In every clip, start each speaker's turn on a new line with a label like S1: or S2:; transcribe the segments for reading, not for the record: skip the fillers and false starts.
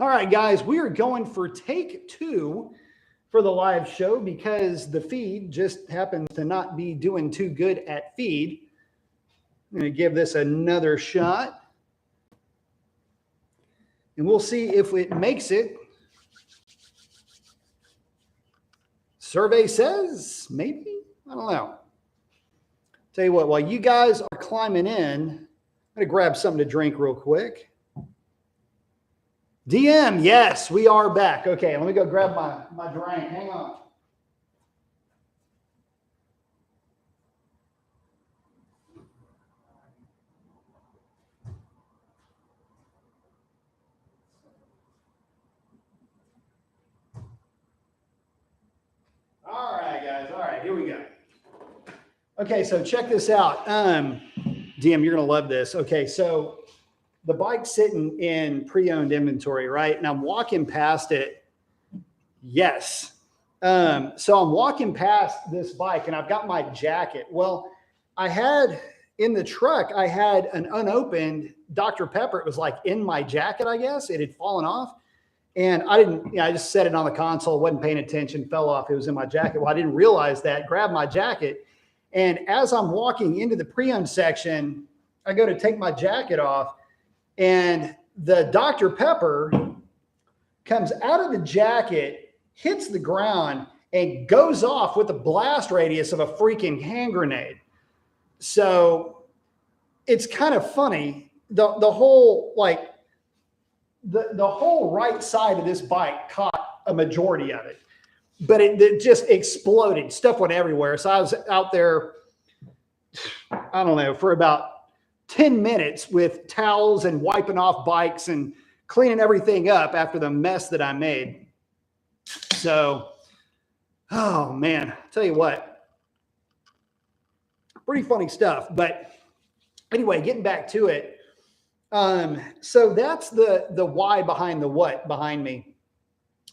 S1: All right, guys, we are going for take 2 for the live show because the feed just happens to not be doing too good at feed. I'm going to give this another shot, and we'll see if it makes it. Survey says maybe. I don't know. Tell you what, while you guys are climbing in, I'm going to grab something to drink real quick. DM, yes, we are back. Okay, let me go grab my drink. Hang on. All right, guys. All right, here we go. Okay, so check this out. DM, you're going to love this. Okay, so the bike's sitting in pre-owned inventory, right? And I'm walking past it. Yes. So I'm walking past this bike and I've got my jacket. Well, I had in the truck, I had an unopened Dr. Pepper. It was like in my jacket, I guess. It had fallen off. And I didn't, I just set it on the console, wasn't paying attention, fell off. It was in my jacket. Well, I didn't realize that, grabbed my jacket. And as I'm walking into the pre-owned section, I go to take my jacket off. And the Dr. Pepper comes out of the jacket, hits the ground, and goes off with a blast radius of a freaking hand grenade. So it's kind of funny. The whole, like, the whole right side of this bike caught a majority of it. But it just exploded. Stuff went everywhere. So I was out there, I don't know, for about 10 minutes with towels and wiping off bikes and cleaning everything up after the mess that I made. So, oh man, I'll tell you what, pretty funny stuff. But anyway, getting back to it. So that's the why behind the what behind me.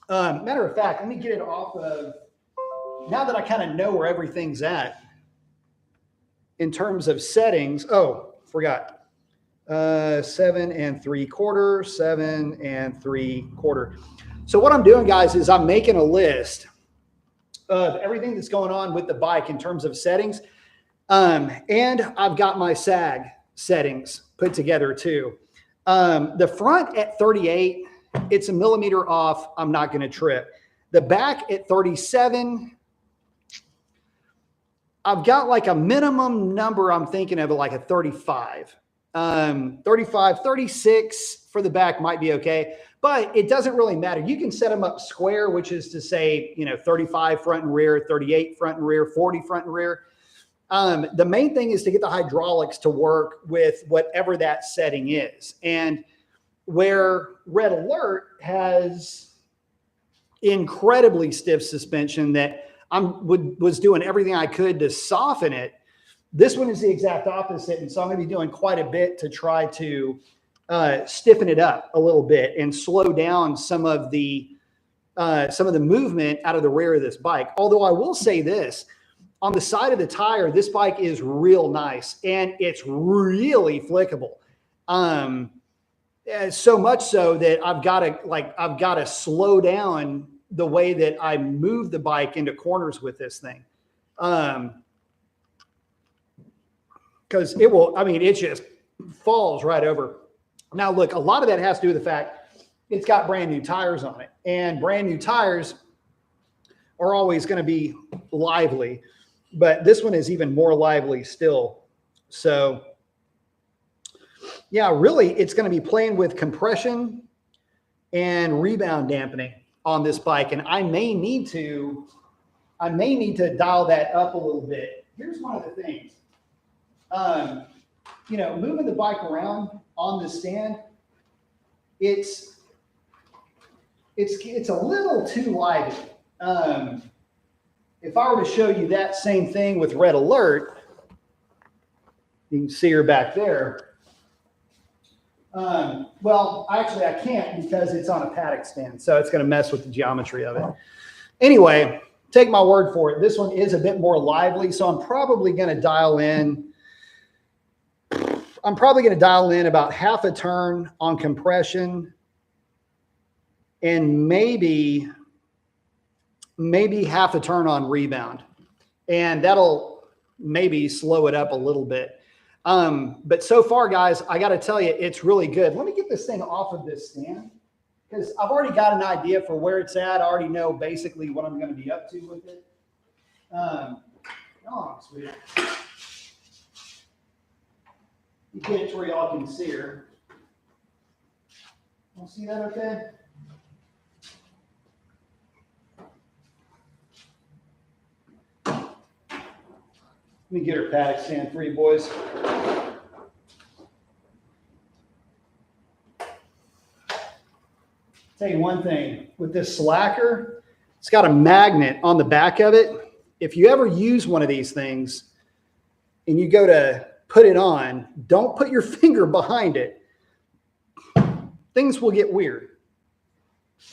S1: Matter of fact, let me get it off of, now that I kind of know where everything's at in terms of settings. Oh, forgot. 7 3/4, 7 3/4. So what I'm doing, guys, is I'm making a list of everything that's going on with the bike in terms of settings. And I've got my sag settings put together too. The front at 38, it's a millimeter off. I'm not going to trip. The back at 37, I've got like a minimum number I'm thinking of, like a 35. 35, 36 for the back might be okay, but it doesn't really matter. You can set them up square, which is to say, 35 front and rear, 38 front and rear, 40 front and rear. The main thing is to get the hydraulics to work with whatever that setting is. And where Red Alert has incredibly stiff suspension that was doing everything I could to soften it, this one is the exact opposite. And so I'm going to be doing quite a bit to try to stiffen it up a little bit and slow down some of the movement out of the rear of this bike. Although I will say this, on the side of the tire, this bike is real nice and it's really flickable. So much so that I've got to slow down the way that I move the bike into corners with this thing. Because it just falls right over. Now, look, a lot of that has to do with the fact it's got brand new tires on it, and brand new tires are always going to be lively, but this one is even more lively still. So yeah, really, it's going to be playing with compression and rebound dampening on this bike, and I may need to dial that up a little bit. Here's one of the things. Moving the bike around on the stand, it's a little too lively. If I were to show you that same thing with Red Alert, you can see her back there. Well, actually I can't because it's on a paddock stand, so it's going to mess with the geometry of it. Anyway, take my word for it. This one is a bit more lively, so I'm probably going to dial in about half a turn on compression and maybe half a turn on rebound. And that'll maybe slow it up a little bit. But so far, guys, I got to tell you, it's really good. Let me get this thing off of this stand because I've already got an idea for where it's at. I already know basically what I'm going to be up to with it. Oh, sweet. You get it to where y'all can see her. You see that okay? Let me get her paddock stand for you boys. Tell you one thing, with this slacker, it's got a magnet on the back of it. If you ever use one of these things and you go to put it on, don't put your finger behind it. Things will get weird.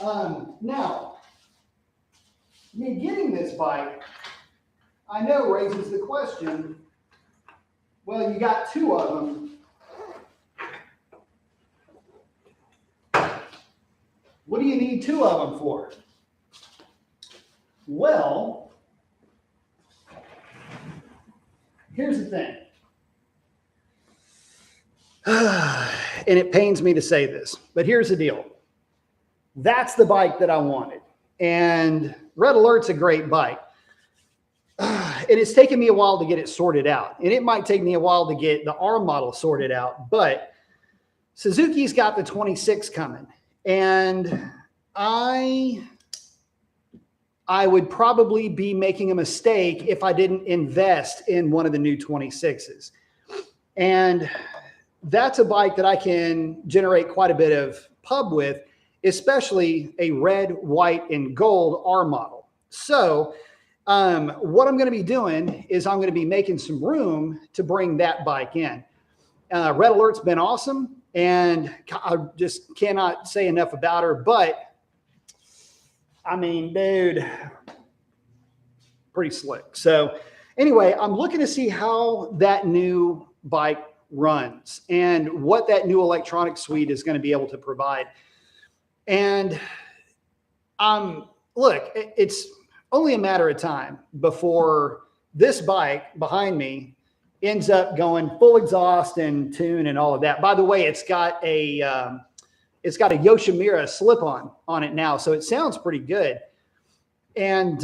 S1: Now, me getting this bike, I know raises the question, well, you got two of them. What do you need two of them for? Well, here's the thing. And it pains me to say this, but here's the deal. That's the bike that I wanted. And Red Alert's a great bike. And it's taken me a while to get it sorted out. And it might take me a while to get the R model sorted out. But Suzuki's got the 26 coming. And I would probably be making a mistake if I didn't invest in one of the new 26s. And that's a bike that I can generate quite a bit of pub with, especially a red, white, and gold R model. So what I'm going to be doing is I'm going to be making some room to bring that bike in. Red Alert's been awesome, and I just cannot say enough about her. But, I mean, dude, pretty slick. So anyway, I'm looking to see how that new bike runs and what that new electronic suite is going to be able to provide. And look, it's only a matter of time before this bike behind me ends up going full exhaust and tune and all of that. By the way, it's got a Yoshimura slip-on on it now, so it sounds pretty good. And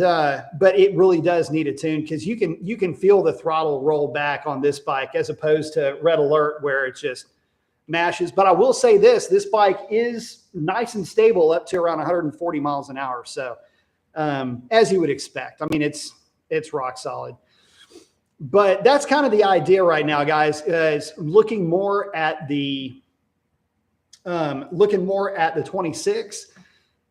S1: but it really does need a tune because you can feel the throttle roll back on this bike as opposed to Red Alert where it just mashes. But I will say this bike is nice and stable up to around 140 miles an hour. So as you would expect, I mean, it's rock solid. But that's kind of the idea right now, guys, is looking more at the 26.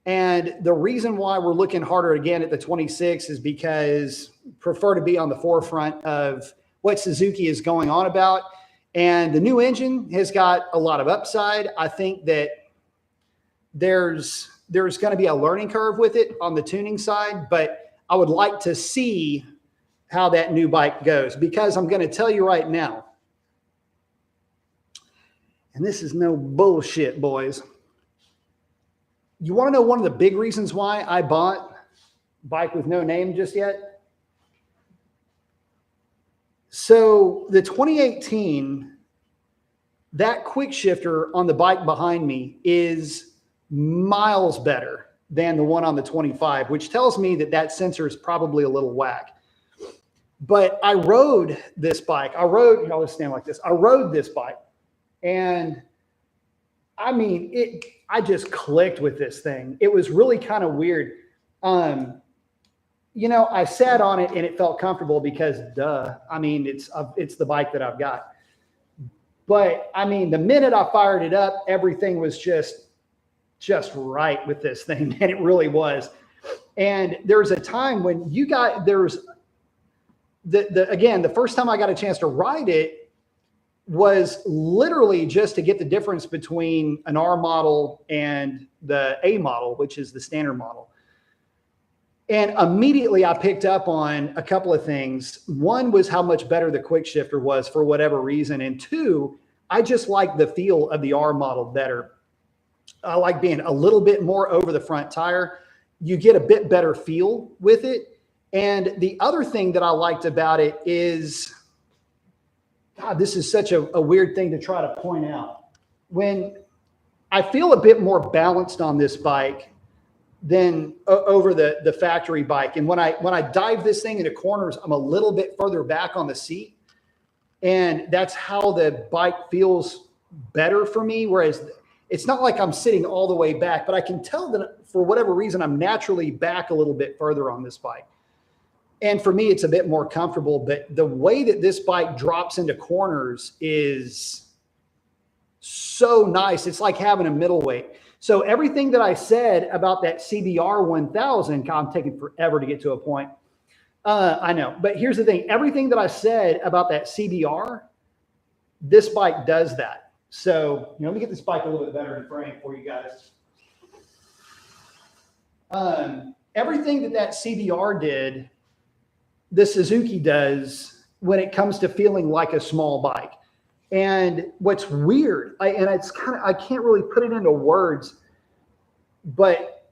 S1: And the reason why we're looking harder again at the 26 is because prefer to be on the forefront of what Suzuki is going on about. And the new engine has got a lot of upside. I think that there's going to be a learning curve with it on the tuning side, but I would like to see how that new bike goes, because I'm going to tell you right now, and this is no bullshit, boys. You want to know one of the big reasons why I bought bike with no name just yet? So the 2018, that quick shifter on the bike behind me is miles better than the one on the 25, which tells me that that sensor is probably a little whack. But I rode this bike. Let's stand like this. I rode this bike, and I mean, I just clicked with this thing. It was really kind of weird. I sat on it and it felt comfortable because duh. I mean, it's the bike that I've got. But I mean, the minute I fired it up, everything was just right with this thing, and it really was. And there's a time when the first time I got a chance to ride it was literally just to get the difference between an R model and the A model, which is the standard model. And immediately I picked up on a couple of things. One was how much better the quick shifter was for whatever reason. And two, I just like the feel of the R model better. I like being a little bit more over the front tire. You get a bit better feel with it. And the other thing that I liked about it is, God, this is such a weird thing to try to point out. When I feel a bit more balanced on this bike than over the factory bike. And when I dive this thing into corners, I'm a little bit further back on the seat. And that's how the bike feels better for me. Whereas it's not like I'm sitting all the way back, but I can tell that for whatever reason, I'm naturally back a little bit further on this bike. And for me, it's a bit more comfortable, but the way that this bike drops into corners is so nice. It's like having a middleweight. So everything that I said about that CBR 1000, God, I'm taking forever to get to a point. I know, but here's the thing. Everything that I said about that CBR, this bike does that. So, let me get this bike a little bit better in frame for you guys. Everything that CBR did, the Suzuki does when it comes to feeling like a small bike. And what's weird, I can't really put it into words, but